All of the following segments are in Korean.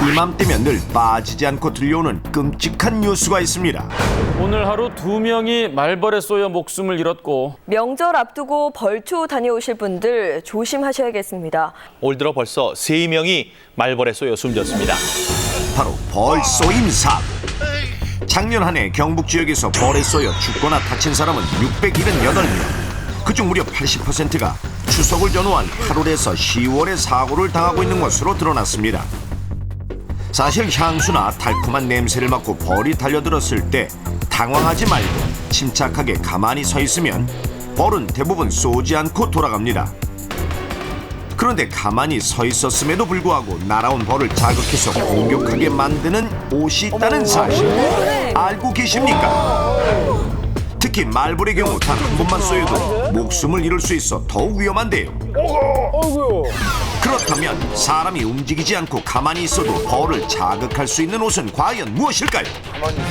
이맘때면 늘 빠지지 않고 들려오는 끔찍한 뉴스가 있습니다. 오늘 하루 2명이 말벌에 쏘여 목숨을 잃었고 명절 앞두고 벌초 다녀오실 분들 조심하셔야겠습니다. 올 들어 벌써 3명이 말벌에 쏘여 숨졌습니다. 바로 벌 쏘임 사고. 작년 한 해 경북 지역에서 벌에 쏘여 죽거나 다친 사람은 678명. 그중 무려 80%가 추석을 전후한 8월에서 10월에 사고를 당하고 있는 것으로 드러났습니다. 사실 향수나 달콤한 냄새를 맡고 벌이 달려들었을 때 당황하지 말고 침착하게 가만히 서 있으면 벌은 대부분 쏘지 않고 돌아갑니다. 그런데 가만히 서 있었음에도 불구하고 날아온 벌을 자극해서 공격하게 만드는 옷이 있다는 사실 알고 계십니까? 특히 말벌의 경우 단 한 번만 쏘여도 목숨을 잃을 수 있어 더욱 위험한데요. 그렇다면 사람이 움직이지 않고 가만히 있어도 벌을 자극할 수 있는 옷은 과연 무엇일까요?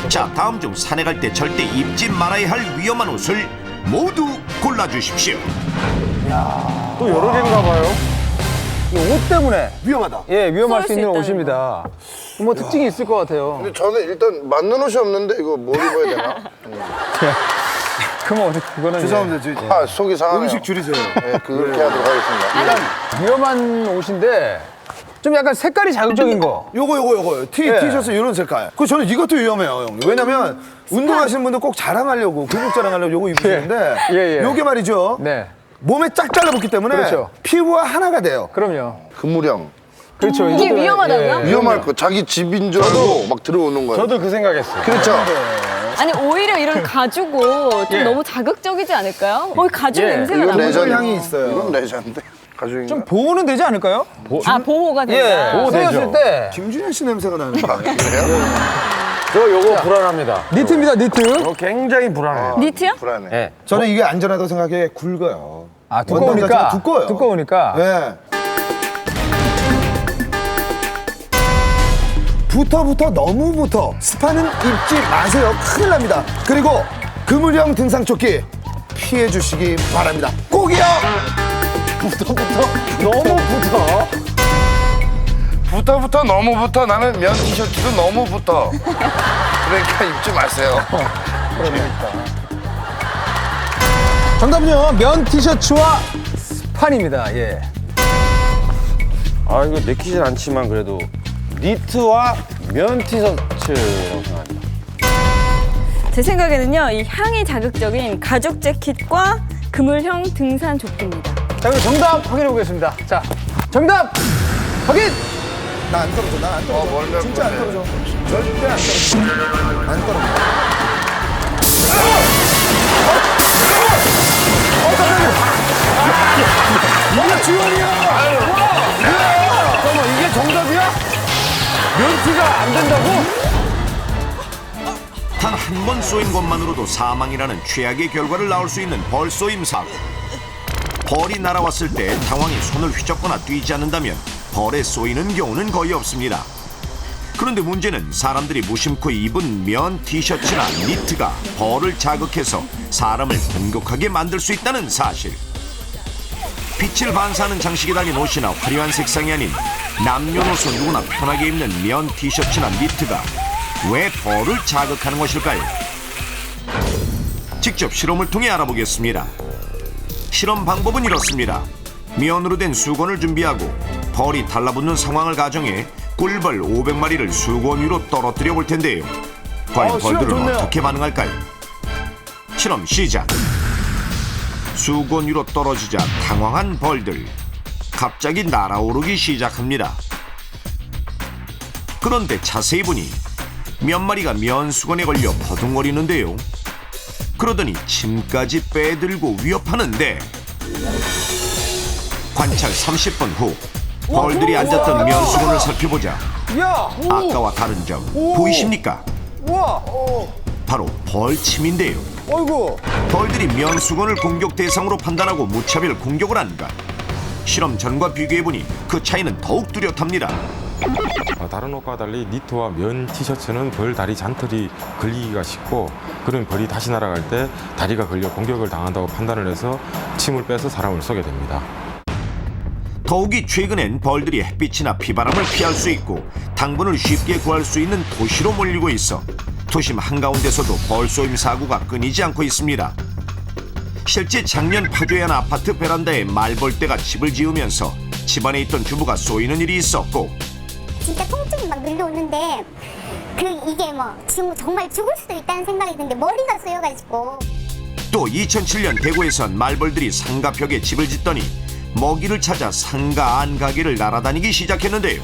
자, 다음 중 산에 갈 때 절대 입지 말아야 할 위험한 옷을 모두 골라주십시오. 또 여러 개인가 봐요. 이 옷 때문에 위험하다. 예 위험할 수 쏠수 있는 있다는 옷입니다. 뭐 특징이 있을 것 같아요. 근데 저는 일단 맞는 옷이 없는데 이거 뭘 입어야 되나? 그럼 어떻게 그거는 죄송합니다. 아, 속이 상하네요. 음식 줄이세요. 네, 그렇게 하도록 하겠습니다. 일단 위험한 옷인데 좀 약간 색깔이 자극적인 거. 요거 티셔츠 이런 색깔. 그 저는 이것도 위험해요, 형. 왜냐면 운동하시는 분들 꼭 자랑하려고 근육 자랑하려고 요거 입으시는데 예. 요게 말이죠. 네. 몸에 쫙 잘라붙기 때문에 그렇죠. 피부와 하나가 돼요. 그럼요. 근무량. 그렇죠. 이게 이것도, 위험하다고요? 위험할 거. 자기 집인 줄 알고 막 들어오는 거예요. 저도 그 생각했어요. 그렇죠. 아니 오히려 이런 가죽옷 좀 예. 너무 자극적이지 않을까요? 가죽 예. 냄새가 이건 나요. 레전드 향이 있어요. 이건 레전드. 가죽인가? 좀 보호는 되지 않을까요? 아 보호가 된다. 예. 보호되죠. 때 김준현 씨 냄새가 나는데. 그래요? 저 요거 불안합니다. 니트입니다. 니트. 이거 굉장히 불안해요. 니트요? 불안해. 예. 저는 이게 안전하다고 생각해. 굵어요. 아 원단이 두꺼우니까. 자체가 두꺼워요. 두꺼우니까. 네. 부터 너무 붙어 스파는 입지 마세요. 큰일 납니다. 그리고 그물형 등산조끼 피해 주시기 바랍니다. 꼭이요. 너무 붙어. 붙어 너무 붙어. 나는 면 티셔츠도 너무 붙어. 그러니까 입지 마세요. 정답은요 면 티셔츠와 스판입니다. 예. 아 이거 내키진 않지만 그래도 니트와 면 티셔츠라고 생각합니다. 제 생각에는요 이 향이 자극적인 가죽 재킷과 그물형 등산 조끼입니다. 자 그럼 정답 확인해 보겠습니다. 자 정답 확인. 나 안 떨어져. 나 안 떨어져. 멀면 진짜 안 떨어져. 절대 안 떨어져. 안 떨어져. 이게 지원이야. 잠깐만 이게 정답이야? 면티가 안 된다고? 단 한 번 쏘인 것만으로도 사망이라는 최악의 결과를 낳을 수 있는 벌 쏘임 사고. 벌이 날아왔을 때 당황해 손을 휘젓거나 뛰지 않는다면 벌에 쏘이는 경우는 거의 없습니다. 그런데 문제는 사람들이 무심코 입은 면 티셔츠나 니트가 벌을 자극해서 사람을 공격하게 만들 수 있다는 사실. 빛을 반사하는 장식이 달린 옷이나 화려한 색상이 아닌 남녀노소 누구나 편하게 입는 면 티셔츠나 니트가 왜 벌을 자극하는 것일까요? 직접 실험을 통해 알아보겠습니다. 실험 방법은 이렇습니다. 면으로 된 수건을 준비하고 벌이 달라붙는 상황을 가정해 꿀벌 500마리를 수건 위로 떨어뜨려 볼 텐데요. 과연 벌들은 어떻게 반응할까요? 실험 시작. 수건 위로 떨어지자 당황한 벌들. 갑자기 날아오르기 시작합니다. 그런데 자세히 보니 몇 마리가 면 수건에 걸려 버둥거리는데요. 그러더니 침까지 빼들고 위협하는데 관찰 30분 후 벌들이 앉았던 면 수건을 살펴보자 야. 아까와 다른 점 보이십니까? 우와. 바로 벌침인데요. 어이구. 벌들이 면 수건을 공격 대상으로 판단하고 무차별 공격을 한 것. 실험 전과 비교해보니 그 차이는 더욱 뚜렷합니다. 다른 옷과 달리 니트와 면 티셔츠는 벌 다리 잔털이 걸리기가 쉽고 그런 벌이 다시 날아갈 때 다리가 걸려 공격을 당한다고 판단을 해서 침을 빼서 사람을 쏘게 됩니다. 더욱이 최근엔 벌들이 햇빛이나 비바람을 피할 수 있고 당분을 쉽게 구할 수 있는 도시로 몰리고 있어 도심 한가운데서도 벌 쏘임 사고가 끊이지 않고 있습니다. 실제 작년 파주의 한 아파트 베란다에 말벌떼가 집을 지으면서 집안에 있던 주부가 쏘이는 일이 있었고 진짜 통증이 막 밀려오는데 이게 뭐 지금 정말 죽을 수도 있다는 생각이 드는데 머리가 쏘여가지고. 또 2007년 대구에선 말벌들이 상가 벽에 집을 짓더니 먹이를 찾아 상가 안 가게를 날아다니기 시작했는데요.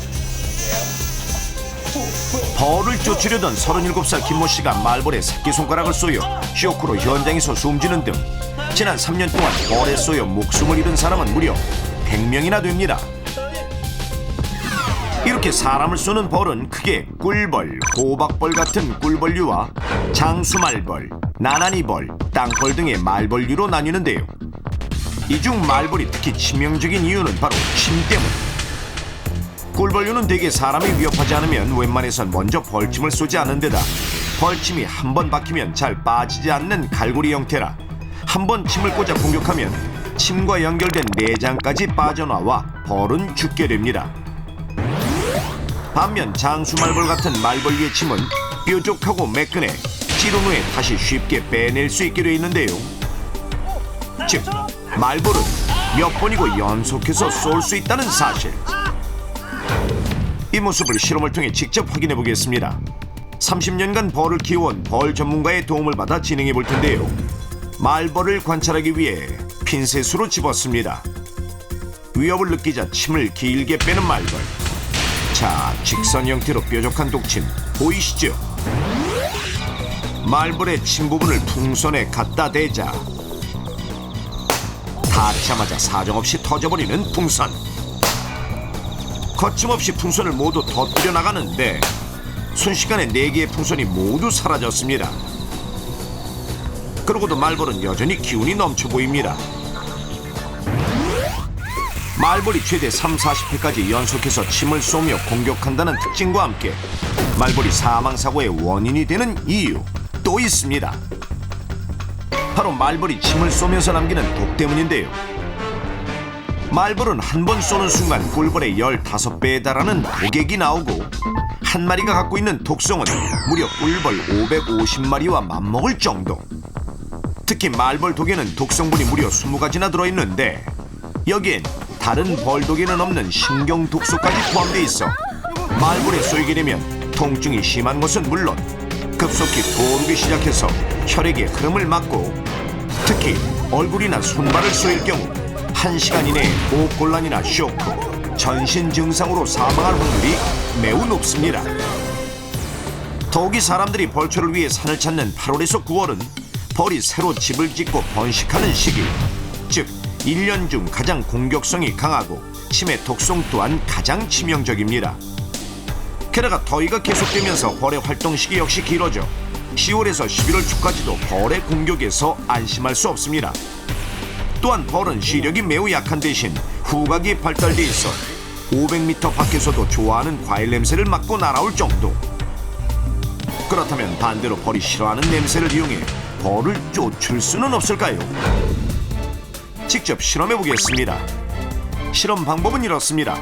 벌을 쫓으려던 37살 김모 씨가 말벌에 새끼손가락을 쏘여 쇼크로 현장에서 숨지는 등 지난 3년 동안 벌에 쏘여 목숨을 잃은 사람은 무려 100명이나 됩니다. 이렇게 사람을 쏘는 벌은 크게 꿀벌, 호박벌 같은 꿀벌류와 장수말벌, 나나니벌, 땅벌 등의 말벌류로 나뉘는데요. 이 중 말벌이 특히 치명적인 이유는 바로 침 때문. 꿀벌류는 대개 사람이 위협하지 않으면 웬만해선 먼저 벌침을 쏘지 않는 데다 벌침이 한 번 박히면 잘 빠지지 않는 갈고리 형태라 한 번 침을 꽂아 공격하면 침과 연결된 내장까지 빠져나와 벌은 죽게 됩니다. 반면 장수말벌 같은 말벌류의 침은 뾰족하고 매끈해 찌른 후에 다시 쉽게 빼낼 수 있게 돼 있는데요. 즉, 말벌은 몇 번이고 연속해서 쏠 수 있다는 사실. 이 모습을 실험을 통해 직접 확인해 보겠습니다. 30년간 벌을 키워온 벌 전문가의 도움을 받아 진행해 볼 텐데요. 말벌을 관찰하기 위해 핀셋으로 집었습니다. 위협을 느끼자 침을 길게 빼는 말벌. 자, 직선 형태로 뾰족한 독침 보이시죠? 말벌의 침 부분을 풍선에 갖다 대자 닿자마자 사정없이 터져버리는 풍선. 거침없이 풍선을 모두 터뜨려 나가는데 순식간에 4개의 풍선이 모두 사라졌습니다. 그러고도 말벌은 여전히 기운이 넘쳐 보입니다. 말벌이 최대 30-40회까지 연속해서 침을 쏘며 공격한다는 특징과 함께 말벌이 사망사고의 원인이 되는 이유 또 있습니다. 바로 말벌이 침을 쏘면서 남기는 독 때문인데요. 말벌은 한 번 쏘는 순간 꿀벌의 15배에 달하는 독액이 나오고 한 마리가 갖고 있는 독성은 무려 꿀벌 550마리와 맞먹을 정도. 특히 말벌 독에는 독성분이 무려 20가지나 들어있는데 여기엔 다른 벌독에는 없는 신경독소까지 포함되어 있어 말벌에 쏘이게 되면 통증이 심한 것은 물론 급속히 도르기 시작해서 혈액의 흐름을 막고 특히 얼굴이나 손발을 쏘일 경우 1시간 이내에 호흡곤란이나 쇼크, 전신 증상으로 사망할 확률이 매우 높습니다. 더욱이 사람들이 벌초를 위해 산을 찾는 8월에서 9월은 벌이 새로 집을 짓고 번식하는 시기, 즉 1년 중 가장 공격성이 강하고 침의 독성 또한 가장 치명적입니다. 게다가 더위가 계속되면서 벌의 활동 시기 역시 길어져 10월에서 11월 초까지도 벌의 공격에서 안심할 수 없습니다. 또한 벌은 시력이 매우 약한 대신 후각이 발달돼 있어 500m 밖에서도 좋아하는 과일 냄새를 맡고 날아올 정도. 그렇다면 반대로 벌이 싫어하는 냄새를 이용해 벌을 쫓을 수는 없을까요? 직접 실험해 보겠습니다. 실험 방법은 이렇습니다.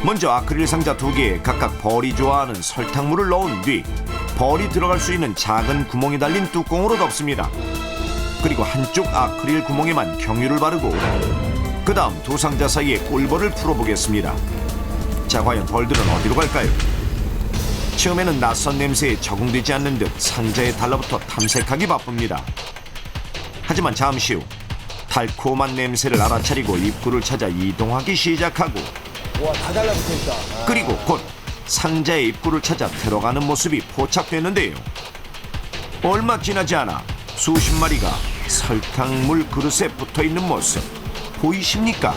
먼저 아크릴 상자 2개에 각각 벌이 좋아하는 설탕물을 넣은 뒤 벌이 들어갈 수 있는 작은 구멍이 달린 뚜껑으로 덮습니다. 그리고 한쪽 아크릴 구멍에만 경유를 바르고 그 다음 두 상자 사이에 꿀벌을 풀어보겠습니다. 자, 과연 벌들은 어디로 갈까요? 처음에는 낯선 냄새에 적응되지 않는 듯 상자에 달라붙어 탐색하기 바쁩니다. 하지만 잠시 후 달콤한 냄새를 알아차리고 입구를 찾아 이동하기 시작하고 와, 다 달라붙어있다. 그리고 곧 상자의 입구를 찾아 들어가는 모습이 포착됐는데요. 얼마 지나지 않아 수십 마리가 설탕물 그릇에 붙어있는 모습 보이십니까?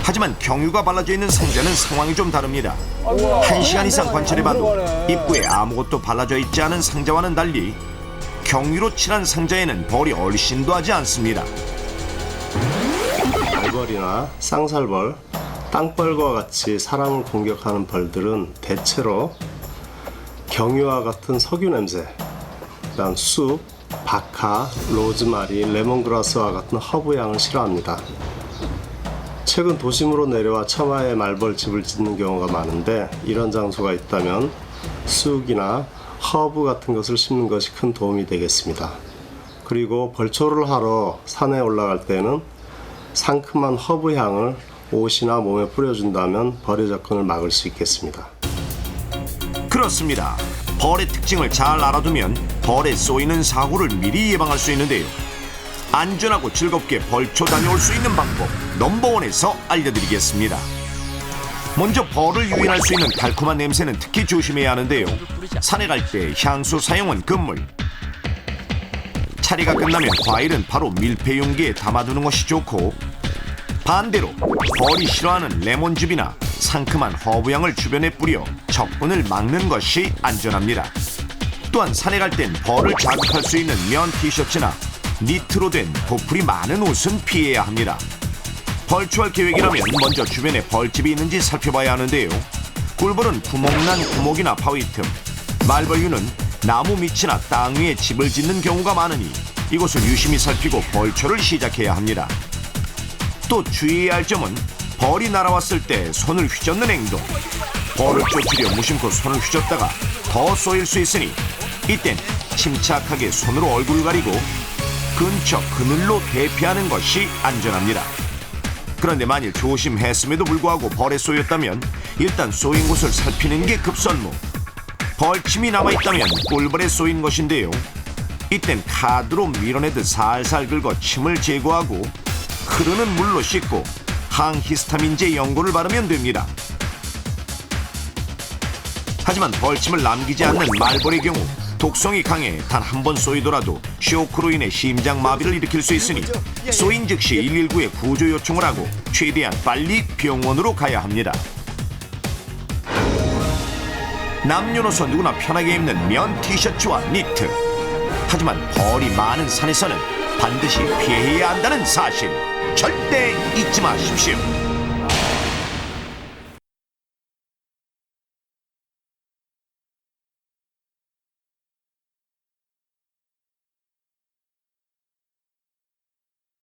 하지만 경유가 발라져 있는 상자는 상황이 좀 다릅니다. 1시간 이상 관찰해봐도 입구에 아무것도 발라져 있지 않은 상자와는 달리 경유로 칠한 상자에는 벌이 얼씬도 하지 않습니다. 말벌이나 쌍살벌, 땅벌과 같이 사람을 공격하는 벌들은 대체로 경유와 같은 석유 냄새, 그다음 쑥, 박하, 로즈마리, 레몬그라스와 같은 허브 향을 싫어합니다. 최근 도심으로 내려와 처마에 말벌집을 짓는 경우가 많은데 이런 장소가 있다면 쑥이나 허브 같은 것을 심는 것이 큰 도움이 되겠습니다. 그리고 벌초를 하러 산에 올라갈 때는 상큼한 허브 향을 옷이나 몸에 뿌려준다면 벌의 접근을 막을 수 있겠습니다. 그렇습니다. 벌의 특징을 잘 알아두면 벌에 쏘이는 사고를 미리 예방할 수 있는데요. 안전하고 즐겁게 벌초 다녀올 수 있는 방법 넘버원에서 알려드리겠습니다. 먼저 벌을 유인할 수 있는 달콤한 냄새는 특히 조심해야 하는데요. 산에 갈 때 향수 사용은 금물. 차례가 끝나면 과일은 바로 밀폐 용기에 담아두는 것이 좋고, 반대로 벌이 싫어하는 레몬즙이나 상큼한 허브향을 주변에 뿌려 적분을 막는 것이 안전합니다. 또한 산에 갈 땐 벌을 자극할 수 있는 면 티셔츠나 니트로 된 보풀이 많은 옷은 피해야 합니다. 벌초할 계획이라면 먼저 주변에 벌집이 있는지 살펴봐야 하는데요. 꿀벌은 구멍난 구목이나 바위 틈, 말벌류는 나무 밑이나 땅 위에 집을 짓는 경우가 많으니 이곳을 유심히 살피고 벌초를 시작해야 합니다. 또 주의해야 할 점은 벌이 날아왔을 때 손을 휘젓는 행동. 벌을 쫓으려 무심코 손을 휘젓다가 더 쏘일 수 있으니 이땐 침착하게 손으로 얼굴을 가리고 근처 그늘로 대피하는 것이 안전합니다. 그런데 만일 조심했음에도 불구하고 벌에 쏘였다면 일단 쏘인 곳을 살피는 게 급선무. 벌침이 남아있다면 꿀벌에 쏘인 것인데요. 이땐 카드로 밀어내듯 살살 긁어 침을 제거하고 흐르는 물로 씻고 항히스타민제 연고를 바르면 됩니다. 하지만 벌침을 남기지 않는 말벌의 경우 독성이 강해 단 한 번 쏘이더라도 쇼크로 인해 심장마비를 일으킬 수 있으니 쏘인 즉시 119에 구조 요청을 하고 최대한 빨리 병원으로 가야 합니다. 남녀노소 누구나 편하게 입는 면 티셔츠와 니트. 하지만 벌이 많은 산에서는 반드시 피해야 한다는 사실 절대 잊지 마십시오.